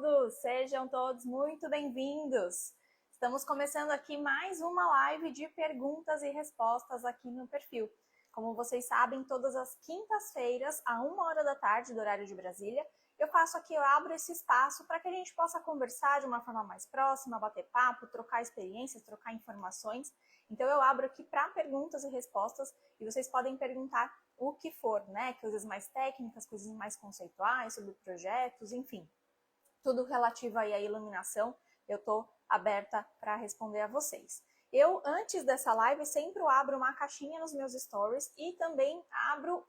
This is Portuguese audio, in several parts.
todos! Sejam todos muito bem-vindos! Estamos começando aqui mais uma live de perguntas e respostas aqui no perfil. Como vocês sabem, todas as quintas-feiras, à 1h da tarde, do horário de Brasília, eu abro esse espaço para que a gente possa conversar de uma forma mais próxima, bater papo, trocar experiências, trocar informações. Então eu abro aqui para perguntas e respostas e vocês podem perguntar o que for, né? Coisas mais técnicas, coisas mais conceituais, sobre projetos, enfim. Tudo relativo aí à iluminação, eu estou aberta para responder a vocês. Eu, antes dessa live, sempre abro uma caixinha nos meus stories e também abro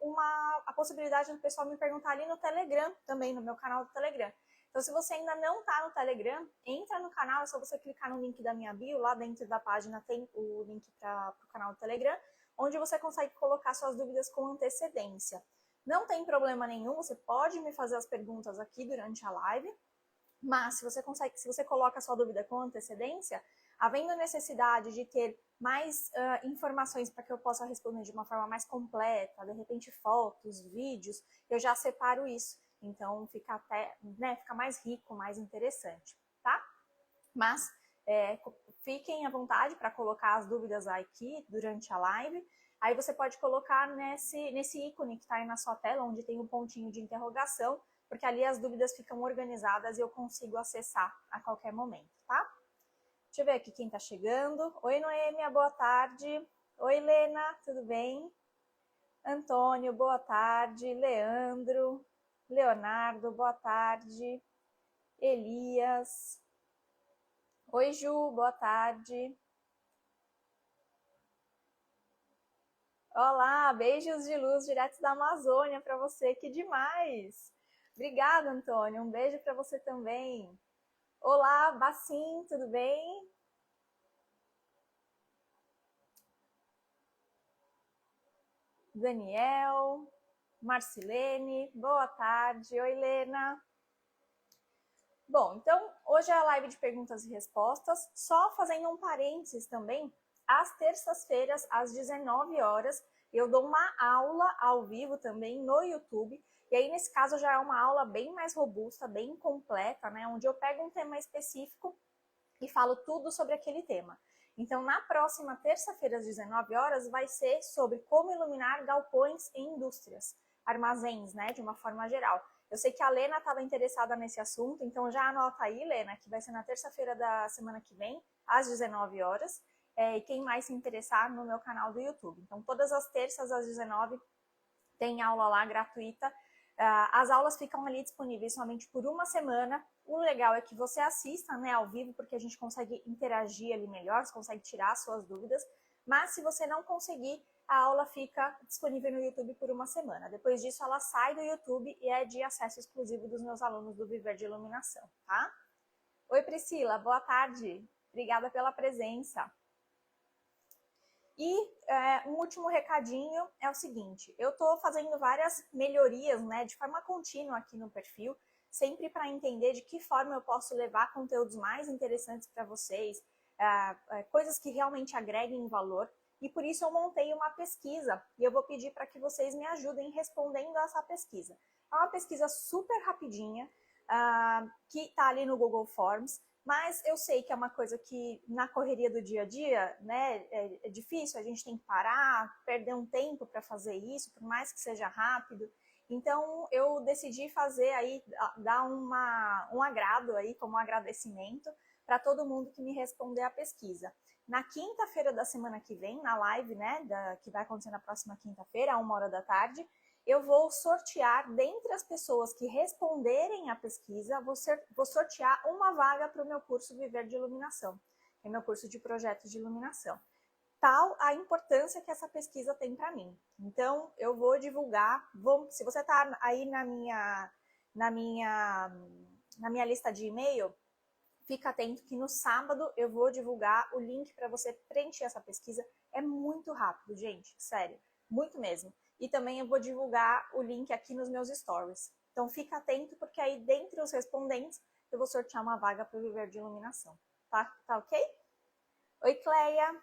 a possibilidade do pessoal me perguntar ali no Telegram, também no meu canal do Telegram. Então, se você ainda não está no Telegram, entra no canal, é só você clicar no link da minha bio, lá dentro da página tem o link para o canal do Telegram, onde você consegue colocar suas dúvidas com antecedência. Não tem problema nenhum, você pode me fazer as perguntas aqui durante a live, mas se você coloca a sua dúvida com antecedência, havendo necessidade de ter mais informações para que eu possa responder de uma forma mais completa, de repente fotos, vídeos, eu já separo isso. Então fica até, né, fica mais rico, mais interessante, tá? Mas fiquem à vontade para colocar as dúvidas aqui durante a live. Aí você pode colocar nesse ícone que está aí na sua tela, onde tem um pontinho de interrogação, porque ali as dúvidas ficam organizadas e eu consigo acessar a qualquer momento, tá? Deixa eu ver aqui quem está chegando. Oi, Noêmia, boa tarde. Oi, Lena, tudo bem? Antônio, boa tarde. Leandro, Leonardo, boa tarde. Elias. Oi, Ju, boa tarde. Olá, beijos de luz direto da Amazônia para você, que demais! Obrigada, Antônio, um beijo para você também. Olá, Bacim, tudo bem? Daniel, Marcilene, boa tarde. Oi, Lena. Bom, então, hoje é a live de perguntas e respostas, só fazendo um parênteses também, às terças-feiras, às 19 horas, eu dou uma aula ao vivo também no YouTube, e aí nesse caso já é uma aula bem mais robusta, bem completa, né, onde eu pego um tema específico e falo tudo sobre aquele tema. Então, na próxima terça-feira, às 19 horas, vai ser sobre como iluminar galpões e indústrias, armazéns, né, de uma forma geral. Eu sei que a Lena estava interessada nesse assunto, então já anota aí, Lena, que vai ser na terça-feira da semana que vem, às 19 horas. E quem mais se interessar no meu canal do YouTube. Então, todas as terças às 19 tem aula lá gratuita. As aulas ficam ali disponíveis somente por uma semana. O legal é que você assista, né, ao vivo, porque a gente consegue interagir ali melhor, você consegue tirar suas dúvidas. Mas se você não conseguir, a aula fica disponível no YouTube por uma semana. Depois disso, ela sai do YouTube e é de acesso exclusivo dos meus alunos do Viver de Iluminação, tá? Oi, Priscila, boa tarde. Obrigada pela presença. E um último recadinho é o seguinte, eu estou fazendo várias melhorias, né, de forma contínua aqui no perfil, sempre para entender de que forma eu posso levar conteúdos mais interessantes para vocês, coisas que realmente agreguem valor, e por isso eu montei uma pesquisa, e eu vou pedir para que vocês me ajudem respondendo a essa pesquisa. É uma pesquisa super rapidinha, que está ali no Google Forms, mas eu sei que é uma coisa que na correria do dia a dia, né, é difícil, a gente tem que parar, perder um tempo para fazer isso, por mais que seja rápido. Então eu decidi fazer aí, dar um agrado aí, como um agradecimento para todo mundo que me responder a pesquisa. Na quinta-feira da semana que vem, na live, né, que vai acontecer na próxima quinta-feira, à 1h da tarde, eu vou sortear, dentre as pessoas que responderem à pesquisa, vou sortear uma vaga para o meu curso Viver de Iluminação, que é meu curso de projetos de iluminação. Tal a importância que essa pesquisa tem para mim. Então, eu vou divulgar, se você está aí na minha lista de e-mail, fica atento que no sábado eu vou divulgar o link para você preencher essa pesquisa. É muito rápido, gente, sério, muito mesmo. E também eu vou divulgar o link aqui nos meus stories. Então fica atento, porque aí dentre os respondentes eu vou sortear uma vaga para o Viver de Iluminação. Tá ok? Oi, Cleia.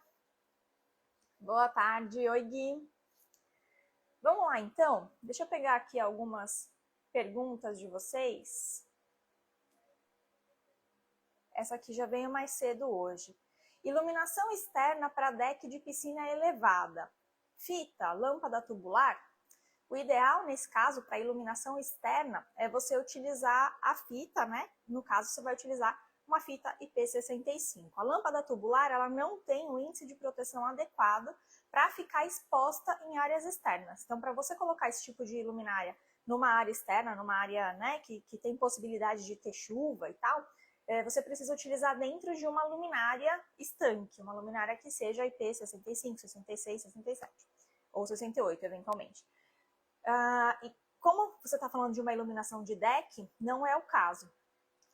Boa tarde. Oi, Gui. Vamos lá, então. Deixa eu pegar aqui algumas perguntas de vocês. essa aqui já veio mais cedo hoje. Iluminação externa para deck de piscina elevada. Fita, lâmpada tubular? O ideal, nesse caso, para iluminação externa, é você utilizar a fita, né? No caso, você vai utilizar uma fita IP65. A lâmpada tubular, ela não tem um índice de proteção adequado para ficar exposta em áreas externas. Então, para você colocar esse tipo de luminária numa área externa, numa área, né, que tem possibilidade de ter chuva e tal, você precisa utilizar dentro de uma luminária estanque, uma luminária que seja IP65, 66, 67 ou 68, eventualmente. E como você está falando de uma iluminação de deck, não é o caso.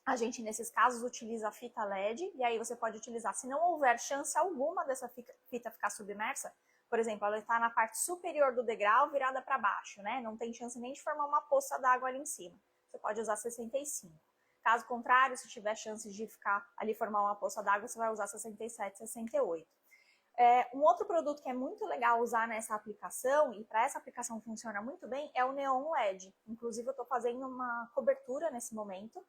A gente, nesses casos, utiliza a fita LED, e aí você pode utilizar, se não houver chance alguma dessa fita ficar submersa, por exemplo, ela está na parte superior do degrau virada para baixo, né? Não tem chance nem de formar uma poça d'água ali em cima. Você pode usar 65. Caso contrário, se tiver chance de ficar ali formar uma poça d'água, você vai usar 67, 68. Um outro produto que é muito legal usar nessa aplicação, e para essa aplicação funciona muito bem, é o Neon LED. Inclusive, eu estou fazendo uma cobertura nesse momento.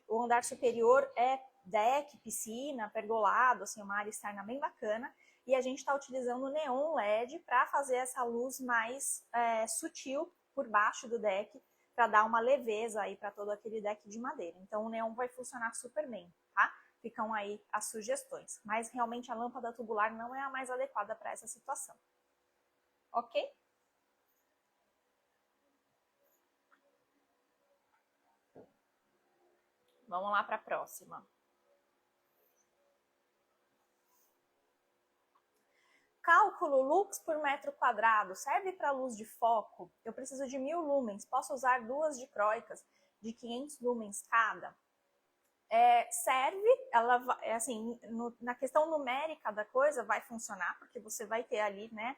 O andar superior é deck, piscina, pergolado, assim, uma área externa bem bacana. E a gente está utilizando o Neon LED para fazer essa luz mais sutil por baixo do deck, para dar uma leveza aí para todo aquele deck de madeira. Então, o neon vai funcionar super bem, tá? Ficam aí as sugestões. Mas, realmente, a lâmpada tubular não é a mais adequada para essa situação. Ok? Vamos lá para a próxima. Cálculo lux por metro quadrado serve para luz de foco? Eu preciso de 1000 lumens. Posso usar 2 dicróicas de 500 lumens cada? Serve, ela assim, na questão numérica da coisa vai funcionar, porque você vai ter ali, né,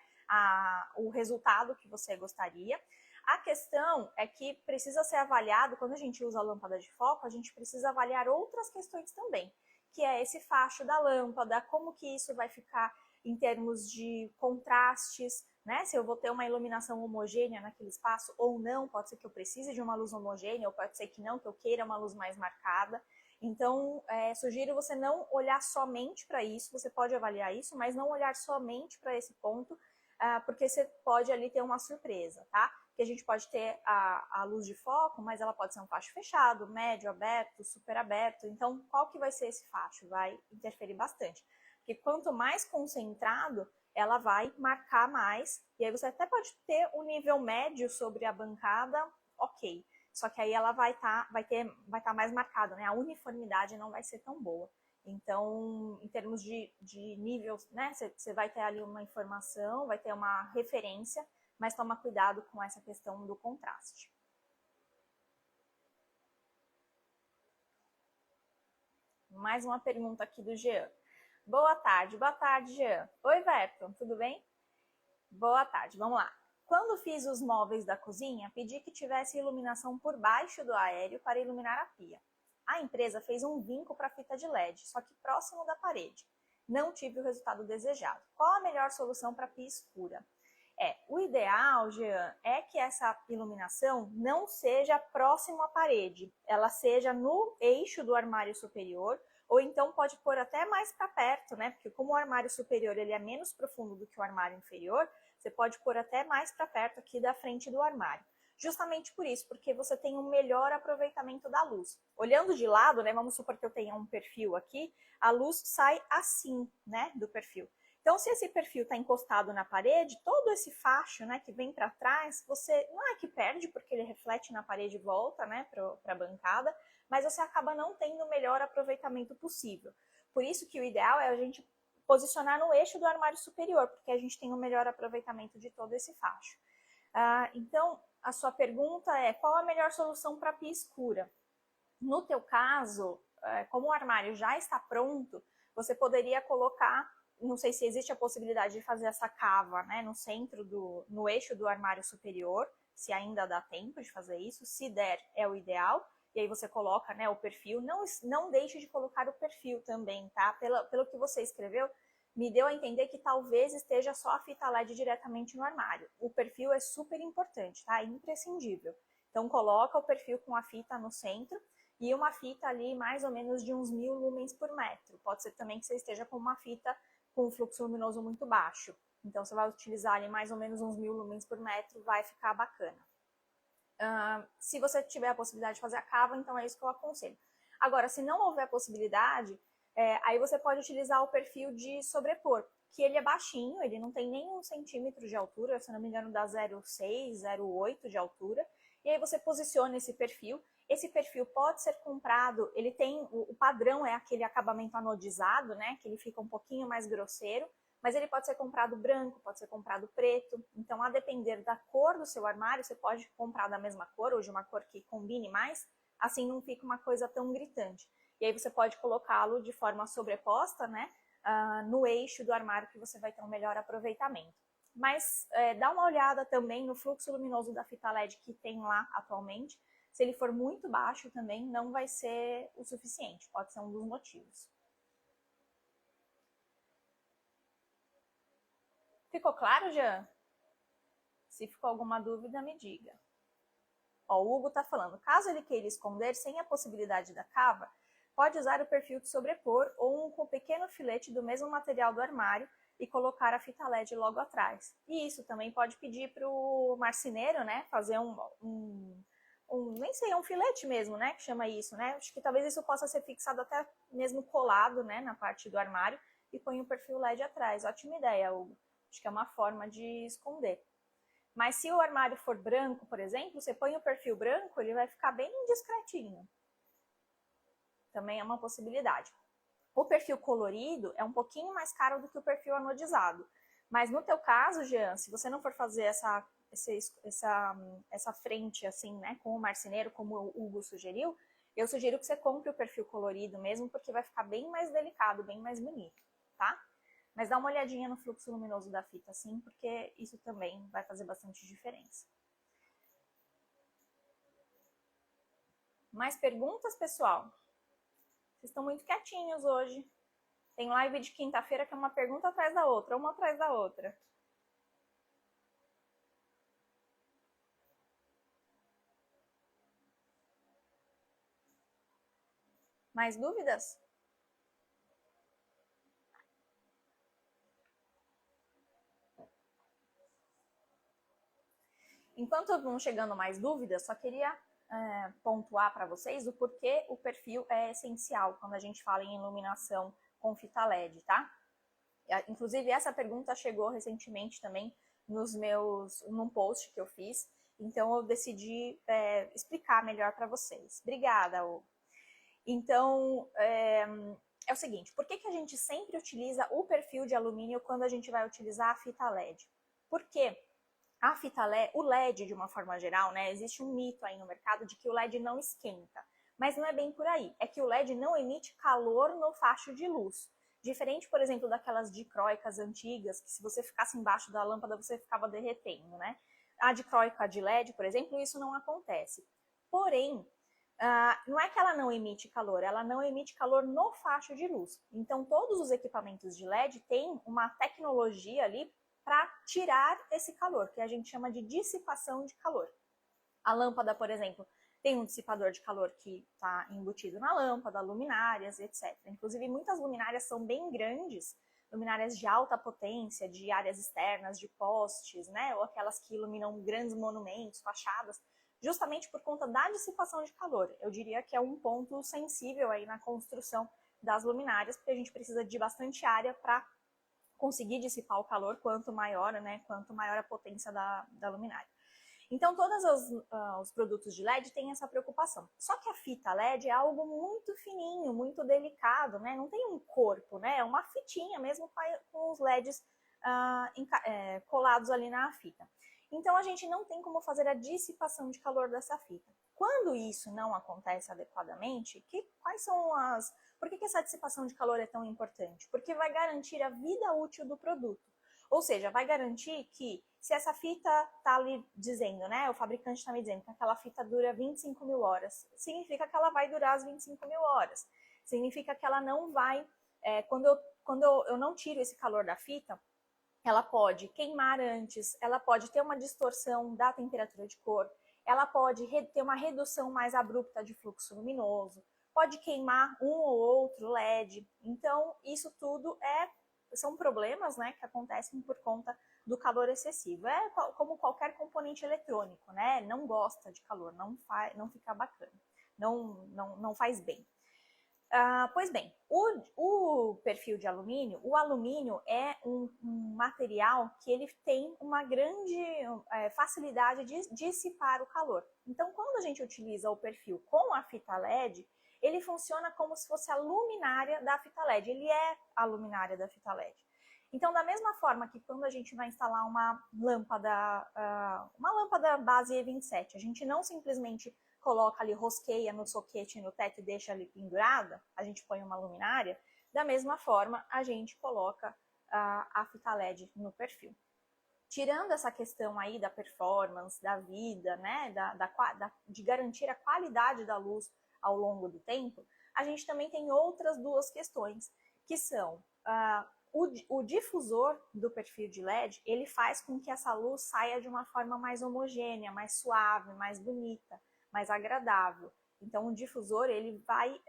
o resultado que você gostaria. A questão é que precisa ser avaliado, quando a gente usa a lâmpada de foco, a gente precisa avaliar outras questões também, que é esse facho da lâmpada, como que isso vai ficar em termos de contrastes, né? Se eu vou ter uma iluminação homogênea naquele espaço ou não, pode ser que eu precise de uma luz homogênea, ou pode ser que não, que eu queira uma luz mais marcada. Então, sugiro você não olhar somente para isso, você pode avaliar isso, mas não olhar somente para esse ponto, porque você pode ali ter uma surpresa, tá? Que a gente pode ter a luz de foco, mas ela pode ser um facho fechado, médio, aberto, super aberto. Então, qual que vai ser esse facho? Vai interferir bastante. Porque quanto mais concentrado, ela vai marcar mais, e aí você até pode ter um nível médio sobre a bancada, ok. Só que aí ela vai tá mais marcada, né? A uniformidade não vai ser tão boa. Então, em termos de nível, né? Você vai ter ali uma informação, vai ter uma referência, mas toma cuidado com essa questão do contraste. Mais uma pergunta aqui do Jean. Boa tarde, Jean. Oi, Verton, tudo bem? Boa tarde, vamos lá. Quando fiz os móveis da cozinha, pedi que tivesse iluminação por baixo do aéreo para iluminar a pia. A empresa fez um vinco para fita de LED, só que próximo da parede. Não tive o resultado desejado. Qual a melhor solução para pia escura? O ideal, Jean, é que essa iluminação não seja próximo à parede, ela seja no eixo do armário superior, ou então pode pôr até mais para perto, né? Porque como o armário superior ele é menos profundo do que o armário inferior, você pode pôr até mais para perto aqui da frente do armário. Justamente por isso, porque você tem um melhor aproveitamento da luz. Olhando de lado, né? Vamos supor que eu tenha um perfil aqui, a luz sai assim, né? Do perfil. Então, se esse perfil está encostado na parede, todo esse facho, né, que vem para trás, você não é que perde, porque ele reflete na parede e volta, né, para a bancada, mas você acaba não tendo o melhor aproveitamento possível. Por isso que o ideal é a gente posicionar no eixo do armário superior, porque a gente tem o melhor aproveitamento de todo esse facho. Então, a sua pergunta é, qual a melhor solução para pia escura? No teu caso, como o armário já está pronto, você poderia colocar, não sei se existe a possibilidade de fazer essa cava, né, no eixo do armário superior, se ainda dá tempo de fazer isso, se der é o ideal, e aí você coloca, né, o perfil, não deixe de colocar o perfil também, tá? Pelo que você escreveu, me deu a entender que talvez esteja só a fita LED diretamente no armário. O perfil é super importante, tá? É imprescindível. Então coloca o perfil com a fita no centro, e uma fita ali mais ou menos de uns 1000 lumens por metro. Pode ser também que você esteja com uma fita com um fluxo luminoso muito baixo. Então, você vai utilizar ali mais ou menos uns 1000 lumens por metro, vai ficar bacana. Se você tiver a possibilidade de fazer a cava, então é isso que eu aconselho. Agora, se não houver a possibilidade, aí você pode utilizar o perfil de sobrepor, que ele é baixinho, ele não tem nem 1 centímetro de altura, se não me engano dá 0,6, 0,8 de altura, e aí você posiciona esse perfil. Esse perfil pode ser comprado, ele tem, o padrão é aquele acabamento anodizado, né, que ele fica um pouquinho mais grosseiro, mas ele pode ser comprado branco, pode ser comprado preto, então a depender da cor do seu armário, você pode comprar da mesma cor ou de uma cor que combine mais, assim não fica uma coisa tão gritante. E aí você pode colocá-lo de forma sobreposta, né, no eixo do armário que você vai ter um melhor aproveitamento. Mas dá uma olhada também no fluxo luminoso da fita LED que tem lá atualmente. Se ele for muito baixo também, não vai ser o suficiente, pode ser um dos motivos. Ficou claro, Jean? Se ficou alguma dúvida, me diga. Ó, o Hugo está falando, caso ele queira esconder sem a possibilidade da cava, pode usar o perfil de sobrepor ou um com pequeno filete do mesmo material do armário e colocar a fita LED logo atrás. E isso também pode pedir para o marceneiro, né, fazer nem sei, um filete mesmo, né, que chama isso, né? Acho que talvez isso possa ser fixado até mesmo colado, né, na parte do armário e põe o perfil LED atrás. Ótima ideia, Hugo. Acho que é uma forma de esconder. Mas se o armário for branco, por exemplo, você põe o perfil branco, ele vai ficar bem discretinho. Também é uma possibilidade. O perfil colorido é um pouquinho mais caro do que o perfil anodizado. Mas no teu caso, Jean, se você não for fazer essa frente assim, né, com o marceneiro, como o Hugo sugeriu, eu sugiro que você compre o perfil colorido mesmo, porque vai ficar bem mais delicado, bem mais bonito, tá? Mas dá uma olhadinha no fluxo luminoso da fita, sim, porque isso também vai fazer bastante diferença. Mais perguntas, pessoal? Vocês estão muito quietinhos hoje. Tem live de quinta-feira que é uma pergunta atrás da outra, uma atrás da outra. Mais dúvidas? Enquanto vão chegando mais dúvidas, só queria pontuar para vocês o porquê o perfil é essencial quando a gente fala em iluminação com fita LED, tá? Inclusive, essa pergunta chegou recentemente também num post que eu fiz, então eu decidi explicar melhor para vocês. Obrigada, Hugo. Então, é o seguinte, por que a gente sempre utiliza o perfil de alumínio quando a gente vai utilizar a fita LED? Porque a fita LED, o LED de uma forma geral, né, existe um mito aí no mercado de que o LED não esquenta, mas não é bem por aí, é que o LED não emite calor no facho de luz. Diferente, por exemplo, daquelas dicróicas antigas, que se você ficasse embaixo da lâmpada você ficava derretendo, né? A dicróica de LED, por exemplo, isso não acontece. Porém, não é que ela não emite calor, ela não emite calor no facho de luz. Então, todos os equipamentos de LED têm uma tecnologia ali para tirar esse calor, que a gente chama de dissipação de calor. A lâmpada, por exemplo, tem um dissipador de calor que está embutido na lâmpada, luminárias, etc. Inclusive, muitas luminárias são bem grandes, luminárias de alta potência, de áreas externas, de postes, né? Ou aquelas que iluminam grandes monumentos, fachadas, justamente por conta da dissipação de calor. Eu diria que é um ponto sensível aí na construção das luminárias, porque a gente precisa de bastante área para conseguir dissipar o calor, quanto maior, né, quanto maior a potência da luminária. Então, todos os produtos de LED têm essa preocupação. Só que a fita LED é algo muito fininho, muito delicado, né? Não tem um corpo, né? É uma fitinha mesmo com os LEDs colados ali na fita. Então, a gente não tem como fazer a dissipação de calor dessa fita. Quando isso não acontece adequadamente, por que essa dissipação de calor é tão importante? Porque vai garantir a vida útil do produto. Ou seja, vai garantir que se essa fita está ali dizendo, né, o fabricante está me dizendo que aquela fita dura 25 mil horas, significa que ela vai durar as 25 mil horas. Significa que ela não vai, quando eu não tiro esse calor da fita, ela pode queimar antes, ela pode ter uma distorção da temperatura de cor, ela pode ter uma redução mais abrupta de fluxo luminoso, pode queimar um ou outro LED. Então, isso tudo são problemas, né, que acontecem por conta do calor excessivo. É como qualquer componente eletrônico, né? Não gosta de calor, não fica bacana, não faz bem. Pois bem, o perfil de alumínio, o alumínio é um material que ele tem uma grande facilidade de dissipar o calor. Então, quando a gente utiliza o perfil com a fita LED, ele funciona como se fosse a luminária da fita LED. Ele é a luminária da fita LED. Então, da mesma forma que quando a gente vai instalar uma lâmpada base E27, a gente não simplesmente coloca ali, rosqueia no soquete no teto e deixa ali pendurada, a gente põe uma luminária, da mesma forma a gente coloca a fita LED no perfil. Tirando essa questão aí da performance, da vida, né, de garantir a qualidade da luz ao longo do tempo, a gente também tem outras duas questões, que são o difusor do perfil de LED, ele faz com que essa luz saia de uma forma mais homogênea, mais suave, mais bonita, mais agradável. Então, o difusor ele vai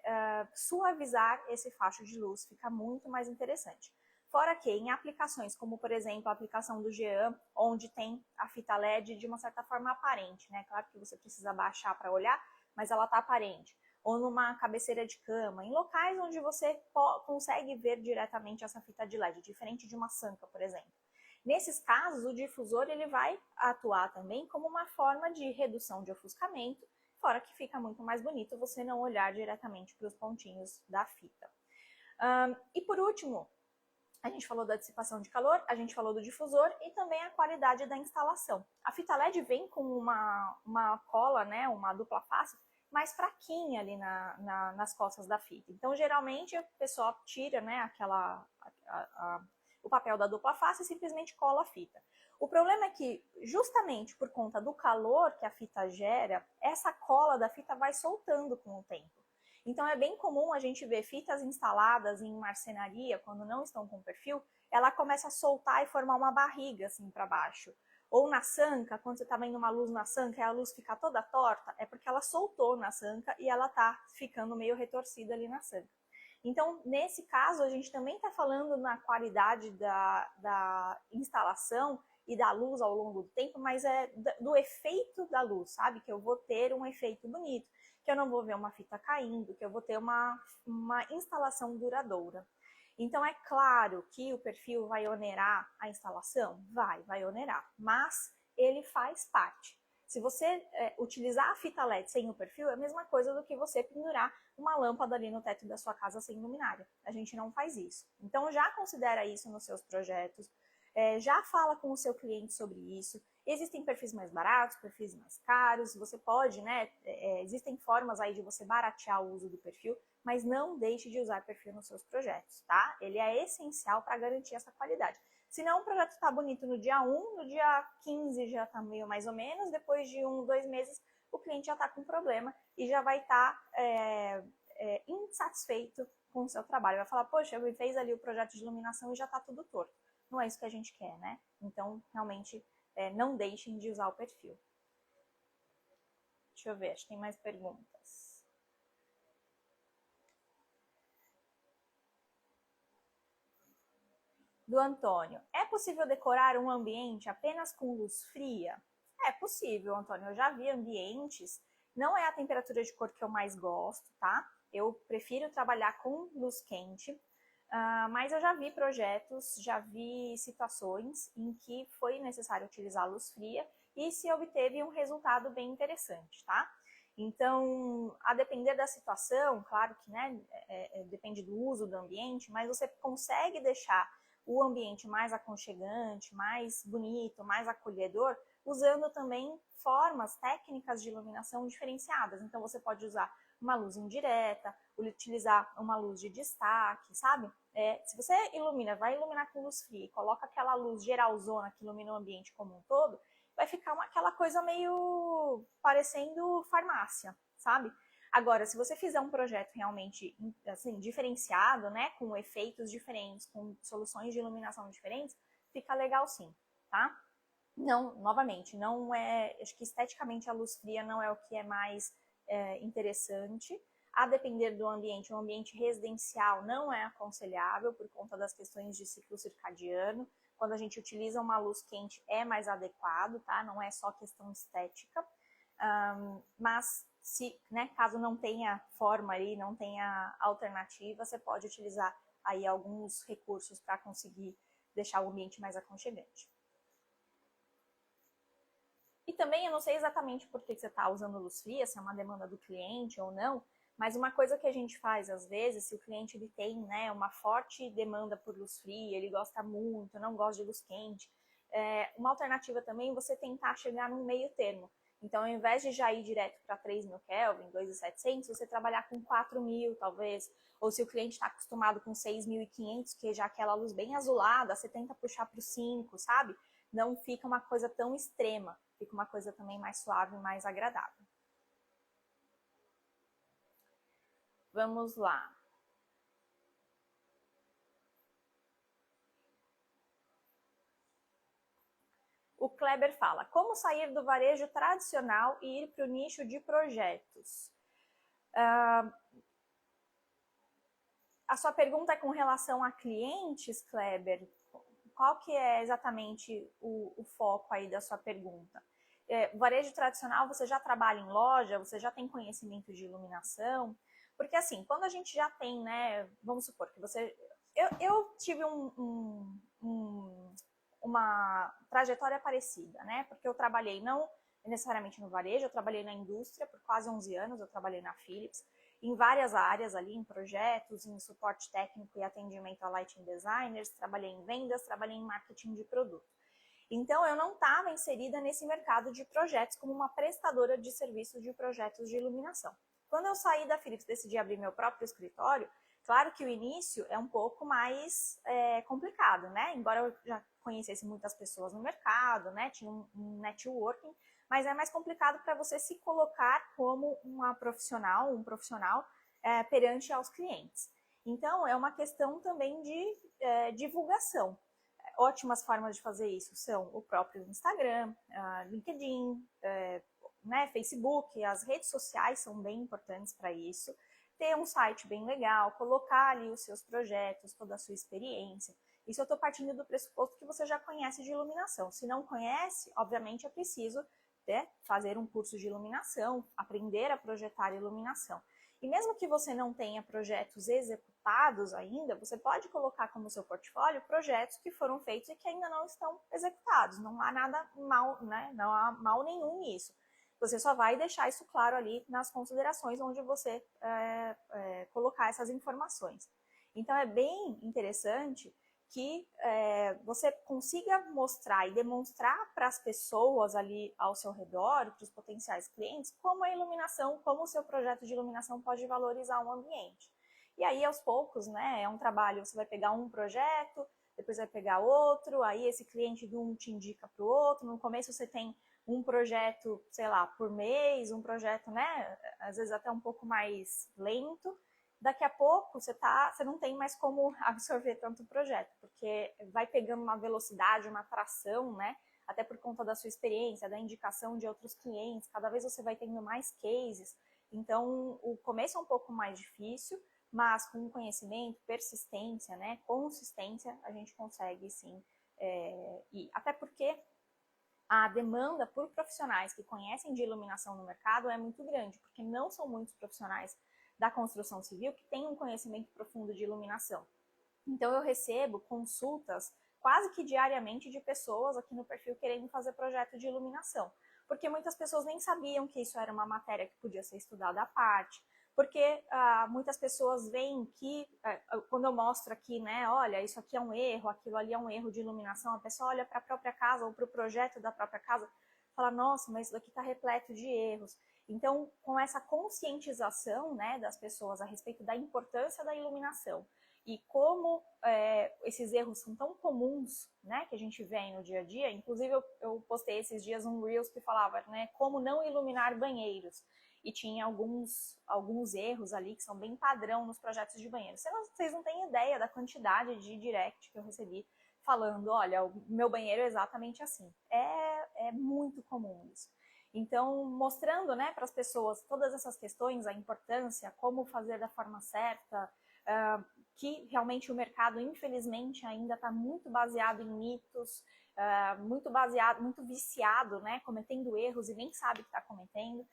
suavizar esse facho de luz, fica muito mais interessante. Fora que em aplicações como, por exemplo, a aplicação do Jean, onde tem a fita LED de uma certa forma aparente, né? Claro que você precisa baixar para olhar, mas ela está aparente. Ou numa cabeceira de cama, em locais onde você consegue ver diretamente essa fita de LED, diferente de uma sanca, por exemplo. Nesses casos, o difusor ele vai atuar também como uma forma de redução de ofuscamento, fora que fica muito mais bonito você não olhar diretamente para os pontinhos da fita. E por último, a gente falou da dissipação de calor, a gente falou do difusor e também a qualidade da instalação. A fita LED vem com uma cola, né, uma dupla face, mais fraquinha ali nas costas da fita. Então, geralmente, o pessoal tira, né, o papel da dupla face e simplesmente cola a fita. O problema é que, justamente por conta do calor que a fita gera, essa cola da fita vai soltando com o tempo. Então, é bem comum a gente ver fitas instaladas em marcenaria, quando não estão com perfil, ela começa a soltar e formar uma barriga assim para baixo. Ou na sanca, quando você está vendo uma luz na sanca e a luz fica toda torta, é porque ela soltou na sanca e ela está ficando meio retorcida ali na sanca. Então, nesse caso, a gente também está falando na qualidade da instalação e da luz ao longo do tempo, mas é do efeito da luz, sabe? Que eu vou ter um efeito bonito, que eu não vou ver uma fita caindo, que eu vou ter uma instalação duradoura. Então, é claro que o perfil vai onerar a instalação? Vai onerar, mas ele faz parte. Se você utilizar a fita LED sem o perfil, é a mesma coisa do que você pendurar uma lâmpada ali no teto da sua casa sem luminária. A gente não faz isso. Então, já considera isso nos seus projetos, já fala com o seu cliente sobre isso. Existem perfis mais baratos, perfis mais caros, você pode, né, existem formas aí de você baratear o uso do perfil, mas não deixe de usar perfil nos seus projetos, tá? Ele é essencial para garantir essa qualidade. Senão o projeto está bonito no dia 1, no dia 15 já está meio mais ou menos, depois de 1, 2 meses o cliente já está com problema e já vai estar insatisfeito com o seu trabalho. Vai falar, poxa, eu fez ali o projeto de iluminação e já está tudo torto. Não é isso que a gente quer, né? Então, realmente, não deixem de usar o perfil. Deixa eu ver, acho que tem mais perguntas. Do Antônio. É possível decorar um ambiente apenas com luz fria? É possível, Antônio. Eu já vi ambientes, não é a temperatura de cor que eu mais gosto, tá? Eu prefiro trabalhar com luz quente, mas eu já vi projetos, já vi situações em que foi necessário utilizar luz fria e se obteve um resultado bem interessante, tá? Então, a depender da situação, claro que, né, depende do uso do ambiente, mas você consegue deixar o ambiente mais aconchegante, mais bonito, mais acolhedor, usando também formas técnicas de iluminação diferenciadas. Então, você pode usar uma luz indireta, utilizar uma luz de destaque, sabe? Se você vai iluminar com luz fria e coloca aquela luz geralzona que ilumina o ambiente como um todo, vai ficar aquela coisa meio parecendo farmácia, sabe? Agora, se você fizer um projeto realmente assim, diferenciado, né, com efeitos diferentes, com soluções de iluminação diferentes, fica legal sim, tá? Não, novamente, não é, acho que esteticamente a luz fria não é o que é mais interessante. A depender do ambiente, um ambiente residencial não é aconselhável por conta das questões de ciclo circadiano. Quando a gente utiliza uma luz quente é mais adequado, tá? Não é só questão estética. Mas se, né, caso não tenha forma aí, não tenha alternativa, você pode utilizar aí alguns recursos para conseguir deixar o ambiente mais aconchegante. E também eu não sei exatamente por que você está usando luz fria, se é uma demanda do cliente ou não, mas uma coisa que a gente faz às vezes, se o cliente ele tem, né, uma forte demanda por luz fria, ele gosta muito, não gosta de luz quente, uma alternativa também é você tentar chegar num meio termo. Então, ao invés de já ir direto para 3.000 Kelvin, 2.700, você trabalhar com 4.000 talvez, ou se o cliente está acostumado com 6.500, que é já aquela luz bem azulada, você tenta puxar para o 5, sabe? Não fica uma coisa tão extrema, fica uma coisa também mais suave, mais agradável. Vamos lá. O Kleber fala, como sair do varejo tradicional e ir para o nicho de projetos? A sua pergunta é com relação a clientes, Kleber? Qual que é exatamente o foco aí da sua pergunta? Varejo tradicional, você já trabalha em loja, você já tem conhecimento de iluminação? Porque assim, quando a gente já tem, né, vamos supor que você... Eu tive uma trajetória parecida, né? Porque eu trabalhei não necessariamente no varejo, eu trabalhei na indústria por quase 11 anos, eu trabalhei na Philips, em várias áreas ali, em projetos, em suporte técnico e atendimento a lighting designers, trabalhei em vendas, trabalhei em marketing de produto. Então, eu não estava inserida nesse mercado de projetos como uma prestadora de serviços de projetos de iluminação. Quando eu saí da Philips e decidi abrir meu próprio escritório, claro que o início é um pouco mais complicado, né? Embora eu já conhecesse muitas pessoas no mercado, né? Tinha um networking, mas é mais complicado para você se colocar como um profissional perante aos clientes. Então, é uma questão também de divulgação. Ótimas formas de fazer isso são o próprio Instagram, LinkedIn, né, Facebook, as redes sociais são bem importantes para isso. Ter um site bem legal, colocar ali os seus projetos, toda a sua experiência. Isso eu estou partindo do pressuposto que você já conhece de iluminação. Se não conhece, obviamente é preciso fazer um curso de iluminação, aprender a projetar iluminação. E mesmo que você não tenha projetos executados ainda, você pode colocar como seu portfólio projetos que foram feitos e que ainda não estão executados. Não há nada mal, né? Não há mal nenhum nisso. Você só vai deixar isso claro ali nas considerações onde você colocar essas informações. Então é bem interessante que você consiga mostrar e demonstrar para as pessoas ali ao seu redor, para os potenciais clientes, como a iluminação, como o seu projeto de iluminação pode valorizar o ambiente. E aí, aos poucos, né, é um trabalho, você vai pegar um projeto, depois vai pegar outro, aí esse cliente de um te indica para o outro, no começo você tem um projeto, sei lá, por mês, um projeto, né, às vezes até um pouco mais lento, daqui a pouco você não tem mais como absorver tanto o projeto, porque vai pegando uma velocidade, uma tração, né? Até por conta da sua experiência, da indicação de outros clientes, cada vez você vai tendo mais cases. Então, o começo é um pouco mais difícil, mas com conhecimento, persistência, né? Consistência, a gente consegue sim ir. Até porque a demanda por profissionais que conhecem de iluminação no mercado é muito grande, porque não são muitos profissionais da construção civil que têm um conhecimento profundo de iluminação. Então, eu recebo consultas quase que diariamente de pessoas aqui no perfil querendo fazer projeto de iluminação, porque muitas pessoas nem sabiam que isso era uma matéria que podia ser estudada à parte, porque muitas pessoas veem que, quando eu mostro aqui, né, olha, isso aqui é um erro, aquilo ali é um erro de iluminação, a pessoa olha para a própria casa ou para o projeto da própria casa, fala, nossa, mas isso daqui está repleto de erros. Então, com essa conscientização, né, das pessoas a respeito da importância da iluminação e como esses erros são tão comuns, né, que a gente vê no dia a dia, inclusive eu postei esses dias um Reels que falava, né, como não iluminar banheiros, e tinha alguns erros ali que são bem padrão nos projetos de banheiro. Vocês não têm ideia da quantidade de direct que eu recebi falando, olha, o meu banheiro é exatamente assim. É muito comum isso. Então, mostrando, né, para as pessoas todas essas questões, a importância, como fazer da forma certa, que realmente o mercado, infelizmente, ainda está muito baseado em mitos, muito viciado, né, cometendo erros e nem sabe que está cometendo,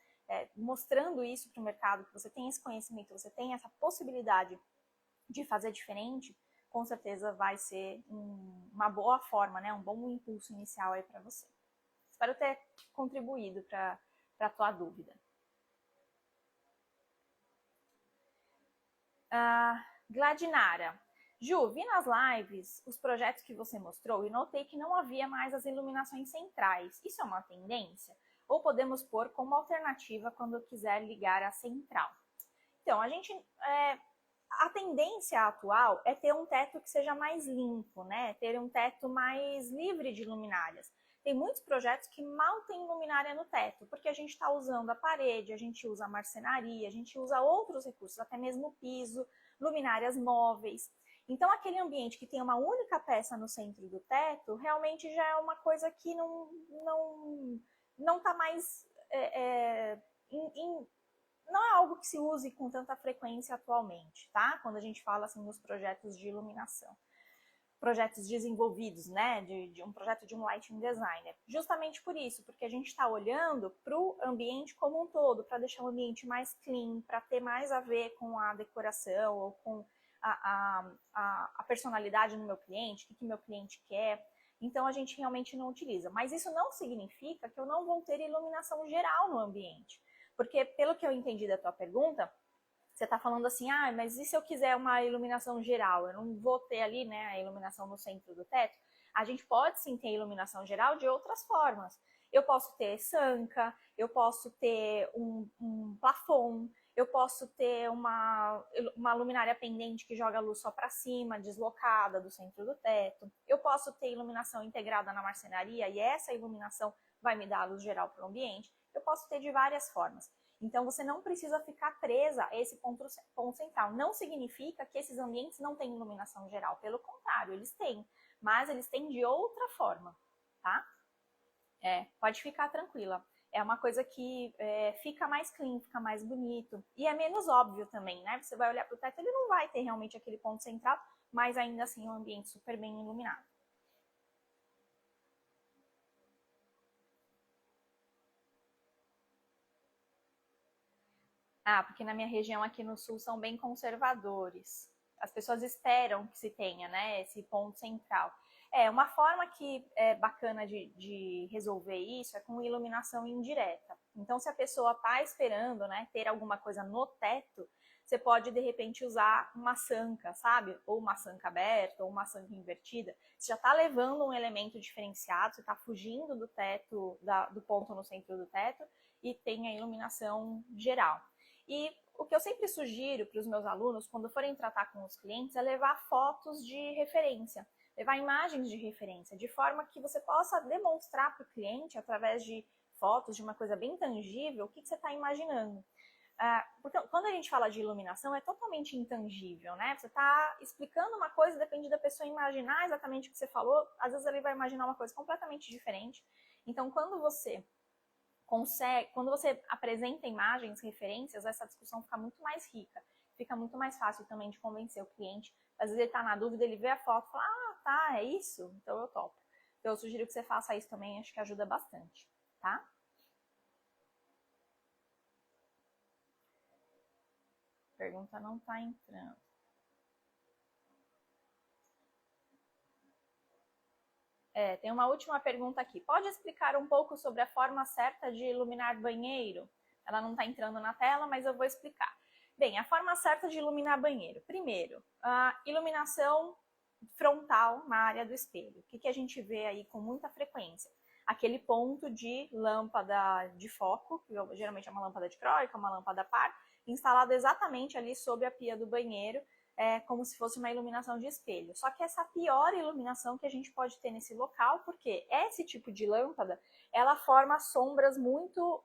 mostrando isso para o mercado, que você tem esse conhecimento, você tem essa possibilidade de fazer diferente, com certeza vai ser uma boa forma, né, um bom impulso inicial aí para você. Espero ter contribuído para a tua dúvida. Gladinara. Ju, vi nas lives os projetos que você mostrou e notei que não havia mais as iluminações centrais. Isso é uma tendência? Ou podemos pôr como alternativa quando quiser ligar a central? Então, a tendência atual é ter um teto que seja mais limpo, né? Ter um teto mais livre de luminárias. Tem muitos projetos que mal tem luminária no teto, porque a gente está usando a parede, a gente usa a marcenaria, a gente usa outros recursos, até mesmo o piso, luminárias móveis. Então, aquele ambiente que tem uma única peça no centro do teto, realmente já é uma coisa que não está mais... não é algo que se use com tanta frequência atualmente, tá? Quando a gente fala assim nos projetos de iluminação. Projetos desenvolvidos, né, de um projeto de um lighting designer. Justamente por isso, porque a gente está olhando para o ambiente como um todo, para deixar o ambiente mais clean, para ter mais a ver com a decoração ou com a personalidade do meu cliente, o que meu cliente quer. Então a gente realmente não utiliza. Mas isso não significa que eu não vou ter iluminação geral no ambiente. Porque, pelo que eu entendi da tua pergunta, você está falando assim, mas e se eu quiser uma iluminação geral? Eu não vou ter ali, né, a iluminação no centro do teto? A gente pode sim ter iluminação geral de outras formas. Eu posso ter sanca, eu posso ter um plafond, eu posso ter uma luminária pendente que joga a luz só para cima, deslocada do centro do teto. Eu posso ter iluminação integrada na marcenaria e essa iluminação vai me dar a luz geral para o ambiente. Eu posso ter de várias formas. Então, você não precisa ficar presa a esse ponto central. Não significa que esses ambientes não têm iluminação geral. Pelo contrário, eles têm. Mas eles têm de outra forma, tá? Pode ficar tranquila. É uma coisa que fica mais clean, fica mais bonito. E é menos óbvio também, né? Você vai olhar para o teto, ele não vai ter realmente aquele ponto central, mas ainda assim um ambiente super bem iluminado. Porque na minha região aqui no sul são bem conservadores. As pessoas esperam que se tenha, né, esse ponto central. Uma forma que é bacana de resolver isso é com iluminação indireta. Então, se a pessoa está esperando, né, ter alguma coisa no teto, você pode, de repente, usar uma sanca, sabe? Ou uma sanca aberta, ou uma sanca invertida. Você já está levando um elemento diferenciado, você está fugindo do teto, do ponto no centro do teto, e tem a iluminação geral. E o que eu sempre sugiro para os meus alunos, quando forem tratar com os clientes, é levar fotos de referência, levar imagens de referência, de forma que você possa demonstrar para o cliente, através de fotos, de uma coisa bem tangível, o que você está imaginando. Porque quando a gente fala de iluminação, é totalmente intangível, né? Você está explicando uma coisa, depende da pessoa imaginar exatamente o que você falou, às vezes ele vai imaginar uma coisa completamente diferente. Então, quando você apresenta imagens, referências, essa discussão fica muito mais rica, fica muito mais fácil também de convencer o cliente. Às vezes ele está na dúvida, ele vê a foto e fala, tá, é isso? Então eu topo. Então eu sugiro que você faça isso também, acho que ajuda bastante, tá? A pergunta não está entrando. Tem uma última pergunta aqui. Pode explicar um pouco sobre a forma certa de iluminar banheiro? Ela não está entrando na tela, mas eu vou explicar. Bem, a forma certa de iluminar banheiro. Primeiro, a iluminação frontal na área do espelho. O que a gente vê aí com muita frequência? Aquele ponto de lâmpada de foco, que geralmente é uma lâmpada dicróica, uma lâmpada par, instalada exatamente ali sobre a pia do banheiro, como se fosse uma iluminação de espelho. Só que essa pior iluminação que a gente pode ter nesse local, porque esse tipo de lâmpada, ela forma sombras muito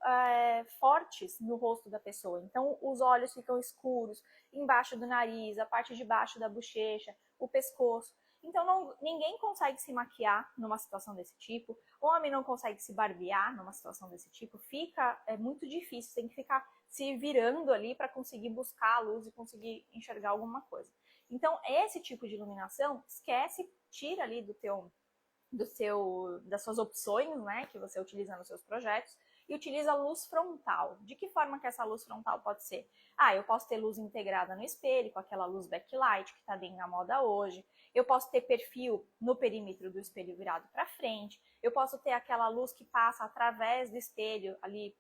fortes no rosto da pessoa. Então, os olhos ficam escuros, embaixo do nariz, a parte de baixo da bochecha, o pescoço. Então ninguém consegue se maquiar numa situação desse tipo, homem não consegue se barbear numa situação desse tipo, é muito difícil, tem que ficar se virando ali para conseguir buscar a luz e conseguir enxergar alguma coisa. Então esse tipo de iluminação, esquece, tira ali das suas opções, né, que você utiliza nos seus projetos, e utiliza luz frontal. De que forma que essa luz frontal pode ser? Eu posso ter luz integrada no espelho, com aquela luz backlight que está bem na moda hoje. Eu posso ter perfil no perímetro do espelho virado para frente. Eu posso ter aquela luz que passa através do espelho, ali,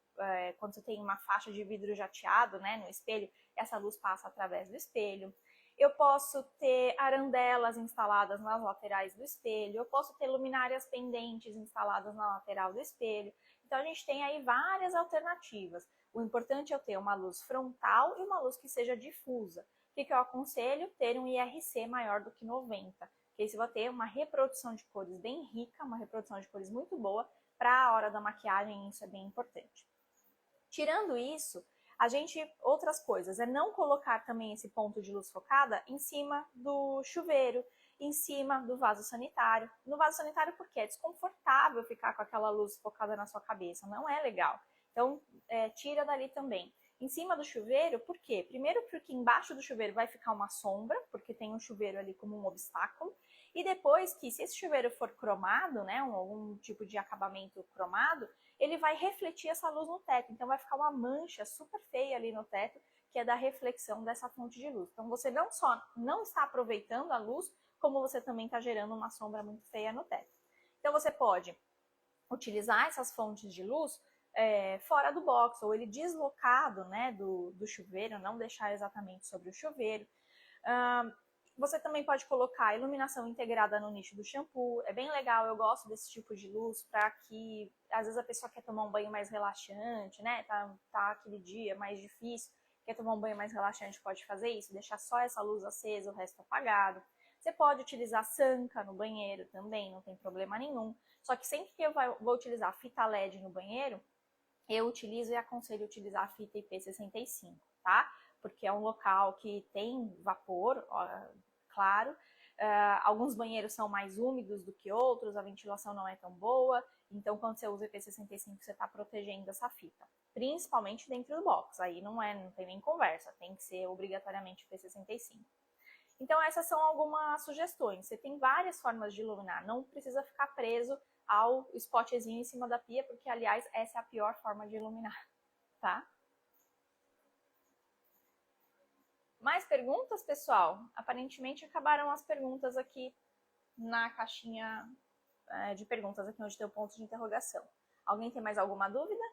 quando você tem uma faixa de vidro jateado, né, no espelho, essa luz passa através do espelho. Eu posso ter arandelas instaladas nas laterais do espelho, eu posso ter luminárias pendentes instaladas na lateral do espelho. Então a gente tem aí várias alternativas. O importante é eu ter uma luz frontal e uma luz que seja difusa. O que eu aconselho? Ter um IRC maior do que 90, porque aí você vai ter uma reprodução de cores bem rica, uma reprodução de cores muito boa para a hora da maquiagem, isso é bem importante. Tirando isso, outras coisas, é não colocar também esse ponto de luz focada em cima do chuveiro, em cima do vaso sanitário. No vaso sanitário porque é desconfortável ficar com aquela luz focada na sua cabeça, não é legal. Então, tira dali também. Em cima do chuveiro, por quê? Primeiro porque embaixo do chuveiro vai ficar uma sombra, porque tem um chuveiro ali como um obstáculo. E depois que, se esse chuveiro for cromado, né, algum tipo de acabamento cromado, ele vai refletir essa luz no teto. Então vai ficar uma mancha super feia ali no teto, que é da reflexão dessa fonte de luz. Então você não só não está aproveitando a luz, como você também está gerando uma sombra muito feia no teto. Então você pode utilizar essas fontes de luz fora do box, ou ele deslocado, né, do chuveiro, não deixar exatamente sobre o chuveiro. Você também pode colocar iluminação integrada no nicho do shampoo, é bem legal, eu gosto desse tipo de luz para que, às vezes a pessoa quer tomar um banho mais relaxante, né, tá aquele dia mais difícil, quer tomar um banho mais relaxante, pode fazer isso, deixar só essa luz acesa, o resto apagado. Você pode utilizar sanca no banheiro também, não tem problema nenhum, só que sempre que eu vou utilizar fita LED no banheiro, eu utilizo e aconselho utilizar a fita IP65, tá? Porque é um local que tem vapor, claro. Alguns banheiros são mais úmidos do que outros, a ventilação não é tão boa, então quando você usa IP65 você está protegendo essa fita, principalmente dentro do box, aí não tem nem conversa, tem que ser obrigatoriamente IP65. Então essas são algumas sugestões, você tem várias formas de iluminar, não precisa ficar preso ao spotzinho em cima da pia, porque aliás essa é a pior forma de iluminar, tá? Mais perguntas, pessoal? Aparentemente acabaram as perguntas aqui na caixinha de perguntas, aqui onde tem o ponto de interrogação. Alguém tem mais alguma dúvida?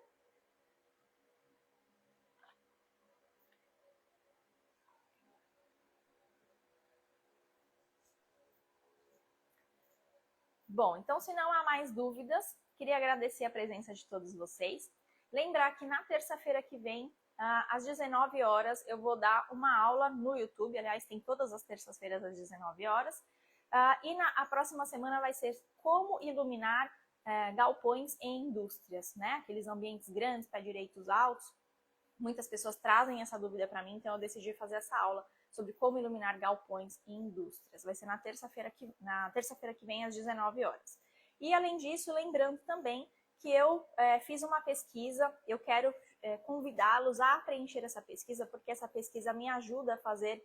Bom, então se não há mais dúvidas, queria agradecer a presença de todos vocês. Lembrar que na terça-feira que vem, às 19 horas, eu vou dar uma aula no YouTube, aliás, tem todas as terças-feiras às 19 horas. E a próxima semana vai ser como iluminar galpões em indústrias, né? Aqueles ambientes grandes, pé direitos altos. Muitas pessoas trazem essa dúvida para mim, então eu decidi fazer essa aula sobre como iluminar galpões em indústrias. Vai ser na terça-feira que vem, às 19 horas. E além disso, lembrando também que eu fiz uma pesquisa, eu quero convidá-los a preencher essa pesquisa, porque essa pesquisa me ajuda a fazer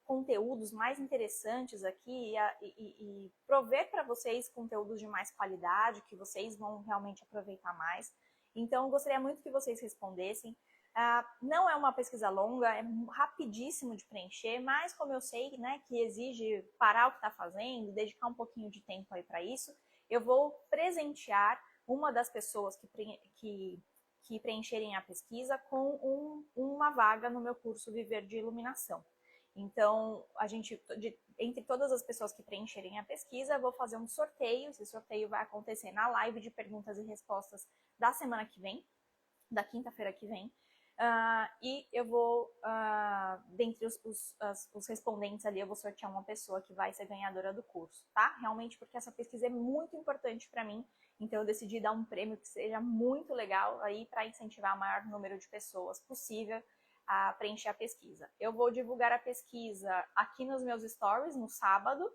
conteúdos mais interessantes aqui e prover para vocês conteúdos de mais qualidade, que vocês vão realmente aproveitar mais. Então, eu gostaria muito que vocês respondessem. Não é uma pesquisa longa, é rapidíssimo de preencher, mas como eu sei, né, que exige parar o que está fazendo, dedicar um pouquinho de tempo aí para isso, eu vou presentear uma das pessoas que preencherem a pesquisa com uma vaga no meu curso Viver de Iluminação. Então, entre todas as pessoas que preencherem a pesquisa, eu vou fazer um sorteio. Esse sorteio vai acontecer na live de perguntas e respostas da semana que vem, da quinta-feira que vem. E eu vou, dentre os respondentes ali, eu vou sortear uma pessoa que vai ser ganhadora do curso, tá? Realmente porque essa pesquisa é muito importante para mim, então eu decidi dar um prêmio que seja muito legal aí para incentivar o maior número de pessoas possível a preencher a pesquisa. Eu vou divulgar a pesquisa aqui nos meus stories no sábado,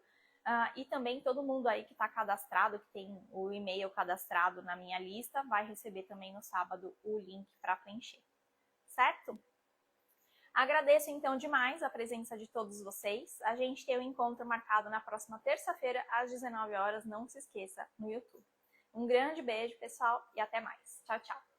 E também todo mundo aí que está cadastrado, que tem o e-mail cadastrado na minha lista, vai receber também no sábado o link para preencher, certo? Agradeço então demais a presença de todos vocês. A gente tem um encontro marcado na próxima terça-feira, às 19 horas, não se esqueça, no YouTube. Um grande beijo, pessoal, e até mais. Tchau, tchau!